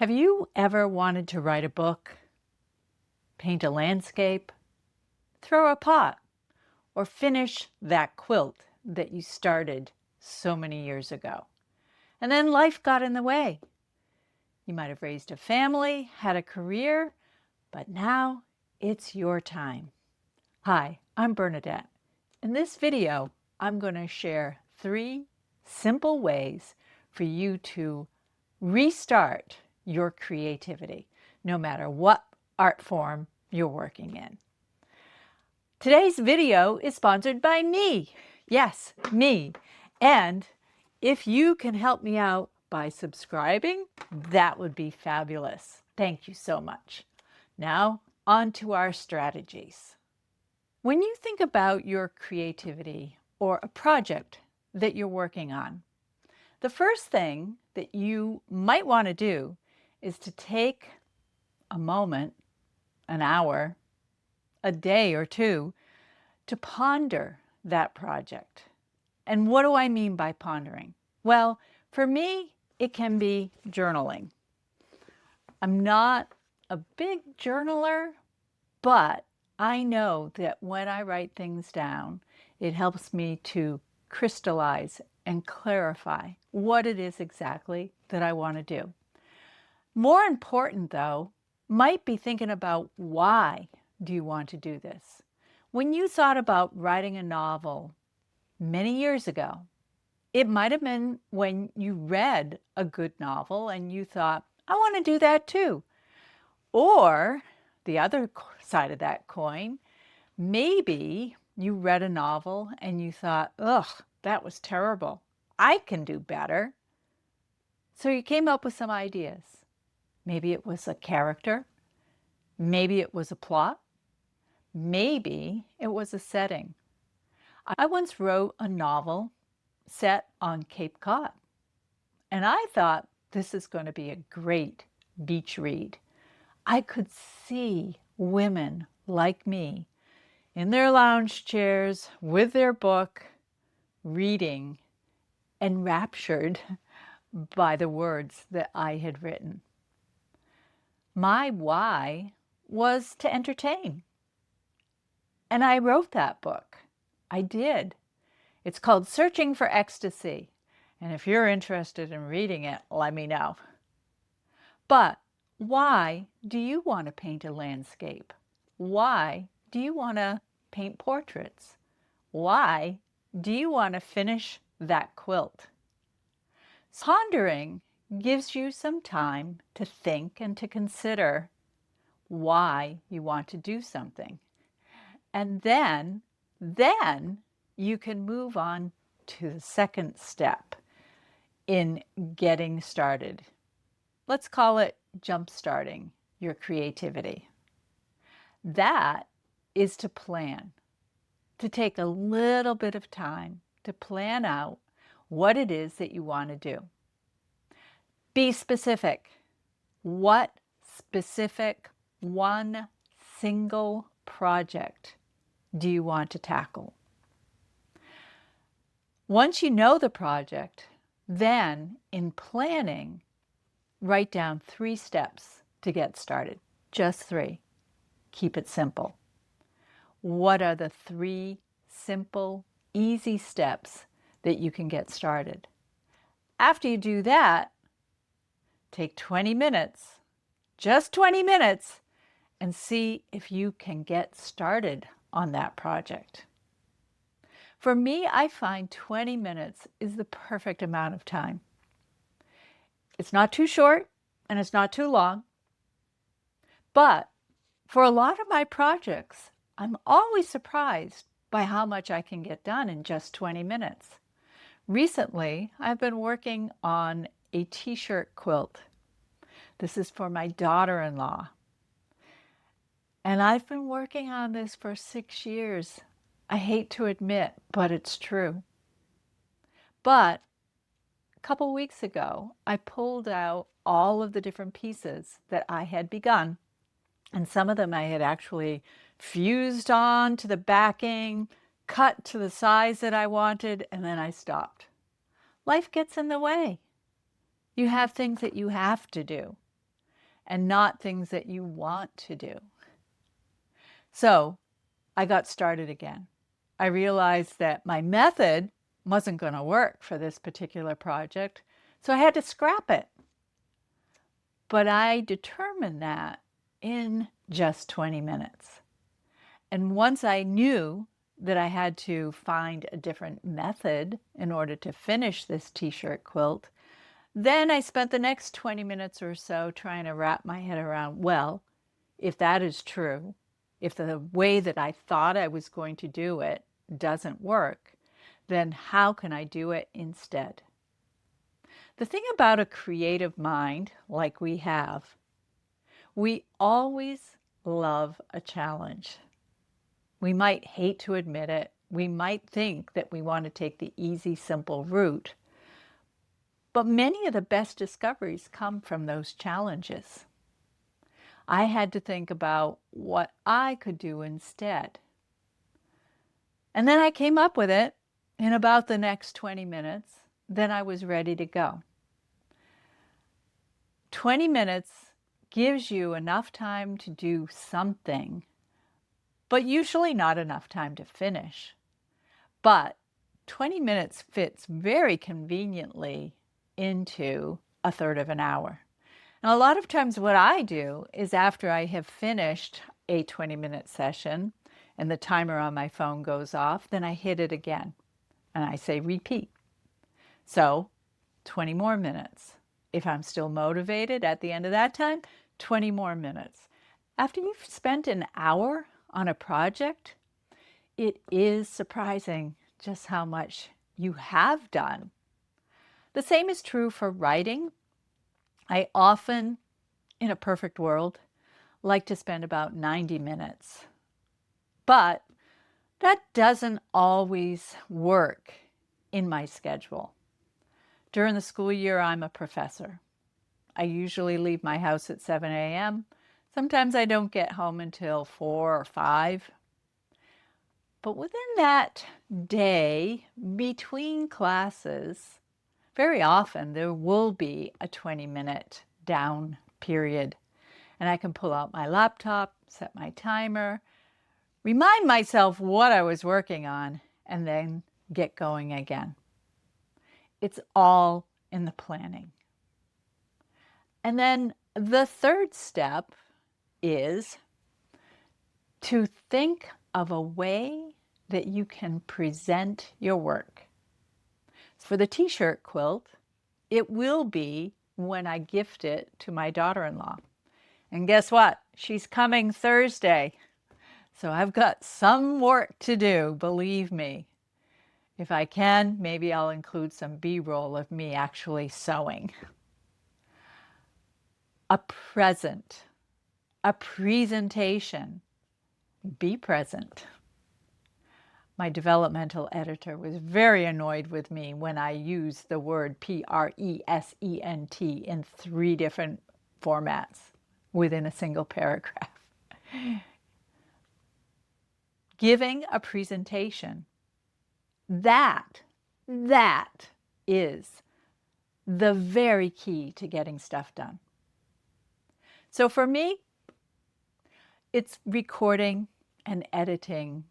Have you ever wanted to write a book, paint a landscape, throw a pot, or finish that quilt that you started so many years ago? And then life got in the way. You might have raised a family, had a career, but now it's your time. Hi, I'm Bernadette. In this video, I'm going to share 3 simple ways for you to restart your creativity, no matter what art form you're working in. Today's video is sponsored by me. Yes, me. And if you can help me out by subscribing, that would be fabulous. Thank you so much. Now, on to our strategies. When you think about your creativity or a project that you're working on, the first thing that you might want to do is to take a moment, an hour, a day or two to ponder that project. And what do I mean by pondering? Well, for me, it can be journaling. I'm not a big journaler, but I know that when I write things down, it helps me to crystallize and clarify what it is exactly that I want to do. More important, though, might be thinking about why do you want to do this? When you thought about writing a novel many years ago, it might have been when you read a good novel and you thought, I want to do that too. Or the other side of that coin, maybe you read a novel and you thought, ugh, that was terrible. I can do better. So you came up with some ideas. Maybe it was a character. Maybe it was a plot. Maybe it was a setting. I once wrote a novel set on Cape Cod, and I thought this is going to be a great beach read. I could see women like me in their lounge chairs with their book, reading, enraptured by the words that I had written. My why was to entertain. And I wrote that book. I did. It's called Searching for Ecstasy. And if you're interested in reading it, let me know. But why do you want to paint a landscape? Why do you want to paint portraits? Why do you want to finish that quilt? Pondering gives you some time to think and to consider why you want to do something. And then you can move on to the second step in getting started. Let's call it jump-starting your creativity. That is to plan, to take a little bit of time to plan out what it is that you want to do. Be specific. What specific one single project do you want to tackle? Once you know the project, then in planning, write down 3 steps to get started. Just 3. Keep it simple. What are the 3 simple, easy steps that you can get started? After you do that, take 20 minutes, just 20 minutes, and see if you can get started on that project. For me, I find 20 minutes is the perfect amount of time. It's not too short and it's not too long. But for a lot of my projects, I'm always surprised by how much I can get done in just 20 minutes. Recently, I've been working on a t-shirt quilt. This is for my daughter-in-law. And I've been working on this for 6 years. I hate to admit, but it's true. But a couple weeks ago, I pulled out all of the different pieces that I had begun, and some of them I had actually fused on to the backing, cut to the size that I wanted, and then I stopped. Life gets in the way. You have things that you have to do. and not things that you want to do. So I got started again. I realized that my method wasn't going to work for this particular project, so I had to scrap it. But I determined that in just 20 minutes. And once I knew that I had to find a different method in order to finish this t-shirt quilt, then I spent the next 20 minutes or so trying to wrap my head around, well, if that is true, if the way that I thought I was going to do it doesn't work, then how can I do it instead? The thing about a creative mind like we have, we always love a challenge. We might hate to admit it. We might think that we want to take the easy, simple route. But many of the best discoveries come from those challenges. I had to think about what I could do instead. And then I came up with it in about the next 20 minutes. Then I was ready to go. 20 minutes gives you enough time to do something, but usually not enough time to finish. But 20 minutes fits very conveniently into a third of an hour. And a lot of times what I do is after I have finished a 20-minute session and the timer on my phone goes off, then I hit it again and I say repeat. So 20 more minutes. If I'm still motivated at the end of that time, 20 more minutes. After you've spent an hour on a project, it is surprising just how much you have done. The same is true for writing. I often, in a perfect world, like to spend about 90 minutes. But that doesn't always work in my schedule. During the school year, I'm a professor. I usually leave my house at 7 a.m. Sometimes I don't get home until 4 or 5. But within that day, between classes, very often there will be a 20-minute down period. And I can pull out my laptop, set my timer, remind myself what I was working on, and then get going again. It's all in the planning. And then the third step is to think of a way that you can present your work. For the t-shirt quilt, it will be when I gift it to my daughter-in-law. And guess what? She's coming Thursday. So I've got some work to do, believe me. If I can, maybe I'll include some B-roll of me actually sewing. A present, a presentation. Be present. My developmental editor was very annoyed with me when I used the word present in 3 different formats within a single paragraph. Giving a presentation, that is the very key to getting stuff done. So for me, it's recording and editing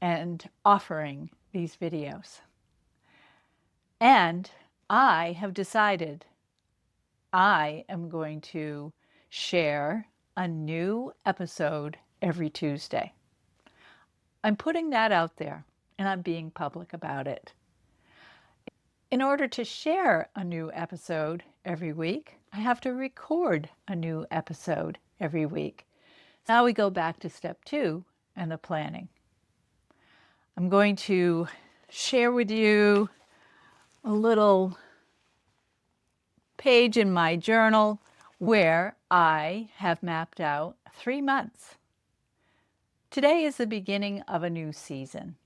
and offering these videos. And I have decided I am going to share a new episode every Tuesday. I'm putting that out there and I'm being public about it. In order to share a new episode every week, I have to record a new episode every week. Now we go back to step 2 and the planning. I'm going to share with you a little page in my journal where I have mapped out 3 months. Today is the beginning of a new season.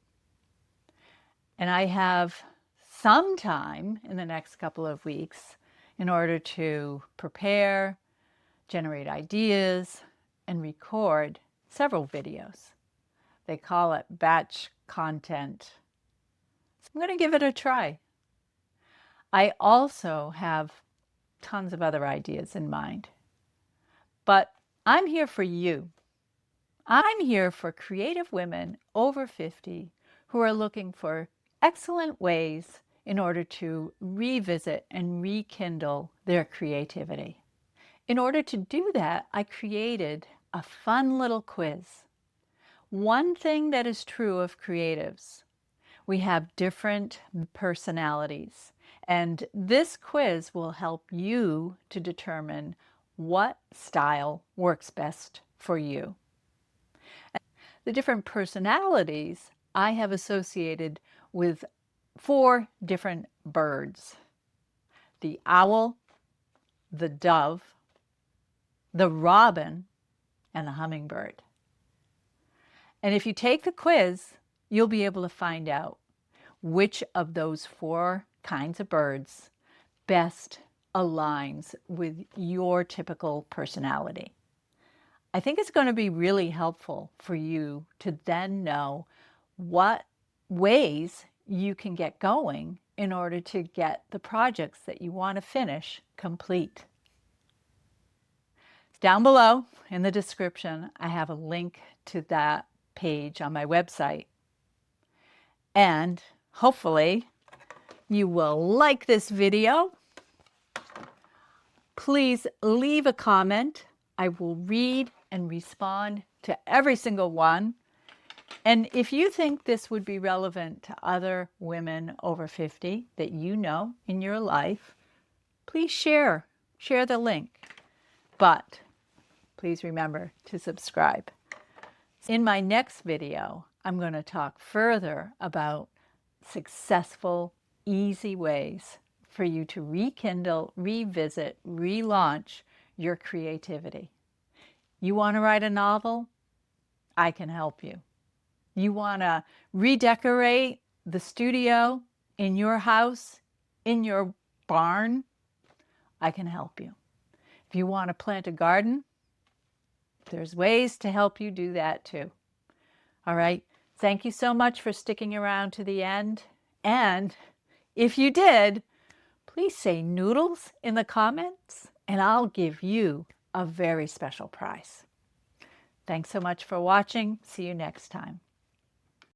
And I have some time in the next couple of weeks in order to prepare, generate ideas, and record several videos. They call it batch content. So I'm going to give it a try. I also have tons of other ideas in mind. But I'm here for you. I'm here for creative women over 50 who are looking for excellent ways in order to revisit and rekindle their creativity. In order to do that, I created a fun little quiz. One thing that is true of creatives, we have different personalities, and this quiz will help you to determine what style works best for you. The different personalities I have associated with 4 different birds: the owl, the dove, the robin, and the hummingbird. And if you take the quiz, you'll be able to find out which of those 4 kinds of birds best aligns with your typical personality. I think it's going to be really helpful for you to then know what ways you can get going in order to get the projects that you want to finish complete. Down below in the description, I have a link to that page on my website. And hopefully you will like this video. Please leave a comment. I will read and respond to every single one. And if you think this would be relevant to other women over 50 that you know in your life, please share the link. But please remember to subscribe. In my next video, I'm going to talk further about successful, easy ways for you to rekindle, revisit, relaunch your creativity. You want to write a novel? I can help you. You want to redecorate the studio in your house, in your barn? I can help you. If you want to plant a garden, there's ways to help you do that too. All right. Thank you so much for sticking around to the end. And if you did, please say noodles in the comments and I'll give you a very special prize. Thanks so much for watching. See you next time.